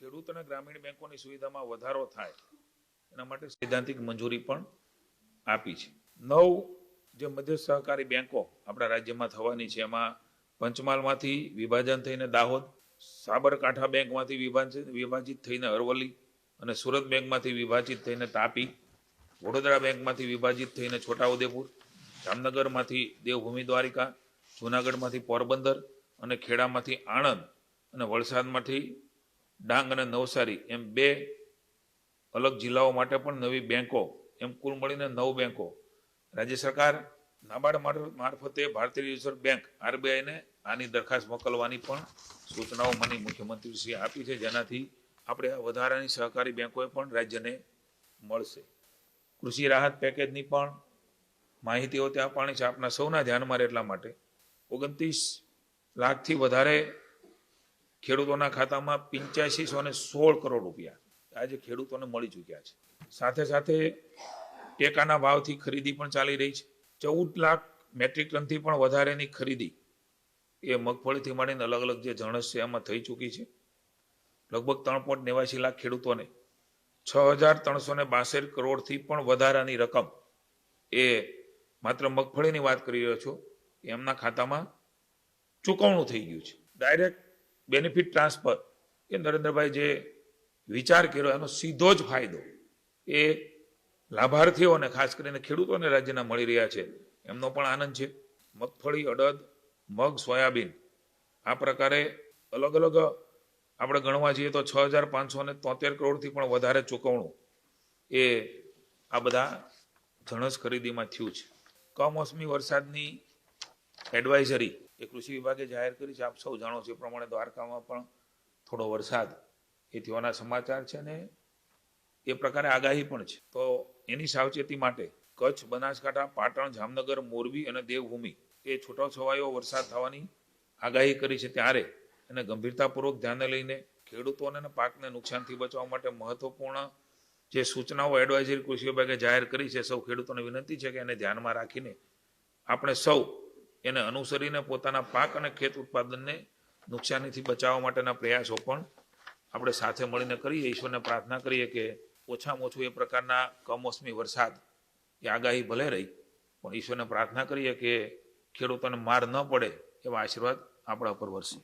ખેડૂત અને ગ્રામીણ બેંકોની સુવિધામાં વધારો થાય એના માટે સૈદ્ધાંતિક મંજૂરી પણ આપી છે। 9 જે મધ્ય સહકારી બેંકો આપણા રાજ્યમાં થવાની છે એમાં પંચમહાલમાંથી વિભાજન થઈને દાહોદ, સાબરકાંઠા બેંકમાંથી વિભાજિત થઈને અરવલ્લી અને સુરત બેંકમાંથી વિભાજિત થઈને તાપી, વડોદરા બેંકમાંથી વિભાજિત થઈને છોટાઉદેપુર, જામનગરમાંથી દેવભૂમિ દ્વારિકા, જૂનાગઢમાંથી પોરબંદર અને ખેડામાંથી આણંદ અને વલસાડમાંથી ડાંગ અને નવસારી એમ 2 અલગ જિલ્લાઓ માટે પણ નવી બેંકો એમ કુલ મળીને 9 બેંકો રાજ્ય સરકાર નાબાર્ડ મારફતે ભારતીય રિઝર્વ બેંક RBI ને આની દરખાસ્ત મોકલવાની પણ સૂચનાઓ માનનીય મુખ્યમંત્રીશ્રીએ આપી છે, જેનાથી આપણે આ વધારાની સહકારી બેંકોએ પણ રાજ્યને મળશે। કૃષિ રાહત પેકેજની પણ માહિતીઓ ત્યાં પાણી છે, આપના સૌના ધ્યાનમાં રહે એટલા માટે 29 લાખથી વધારે ખેડૂતોના ખાતામાં 8516 કરોડ રૂપિયા આજે ખેડૂતોને મળી ચૂક્યા છે। સાથે સાથે ટેકાના ભાવથી ખરીદી પણ ચાલી રહી છે। 14 લાખ મેટ્રિક ટનથી પણ વધારેની ખરીદી એ મગફળીથી માંડીને અલગ અલગ જે જણસ છે એમાં થઈ ચૂકી છે। લગભગ 3.89 લાખ ખેડૂતોને 6362 કરોડથી પણ વધારાની રકમ એ માત્ર મગફળીની વાત કરી રહ્યો છું એમના ખાતામાં ચૂકવણું થઈ ગયું છે। ડાયરેક્ટ બેનિફિટ ટ્રાન્સફર એ નરેન્દ્રભાઈ જે વિચાર કર્યો એનો સીધો જ ફાયદો એ લાભાર્થીઓને ખાસ કરીને ખેડૂતોને રાજ્યના મળી રહ્યા છે એમનો પણ આનંદ છે। મગફળી, અડદ, મગ, સોયાબીન આ પ્રકારે અલગ અલગ આપણે ગણવા જઈએ તો 6573 કરોડથી પણ વધારે ચૂકવણું એ આ બધા જણસ ખરીદીમાં થયું છે। કમોસમી વરસાદની એડવાઇઝરી એ કૃષિ વિભાગે જાહેર કરી છે। આપ સૌ જાણો છો એ પ્રમાણે દ્વારકામાં પણ થોડો વરસાદ એ થવાના સમાચાર છે અને એ પ્રકારે આગાહી પણ છે। તો એની સાવચેતી માટે કચ્છ, બનાસકાંઠા, પાટણ, જામનગર, મોરબી અને દેવભૂમિ એ છૂટોછવાયો વરસાદ થવાની આગાહી કરી છે, ત્યારે એને ગંભીરતાપૂર્વક ધ્યાને લઈને ખેડૂતોને અને પાકને નુકસાનથી બચવા માટે મહત્વપૂર્ણ જે સૂચનાઓ એડવાઇઝરી કૃષિ વિભાગે જાહેર કરી છે, સૌ ખેડૂતોને વિનંતી છે કે એને ધ્યાનમાં રાખીને આપણે સૌ એને અનુસરીને પોતાના પાક અને ખેત ઉત્પાદનને નુકસાનીથી બચાવવા માટેના પ્રયાસો પણ આપણે સાથે મળીને કરીએ। ઈશ્વરને પ્રાર્થના કરીએ કે ઓછામાં ઓછું એ પ્રકારના કમોસમી વરસાદ એ આગાહી ભલે રહી પણ ઈશ્વરને પ્રાર્થના કરીએ કે ખેડૂતોને માર ન પડે એવા આશીર્વાદ આપણા પર વરસે।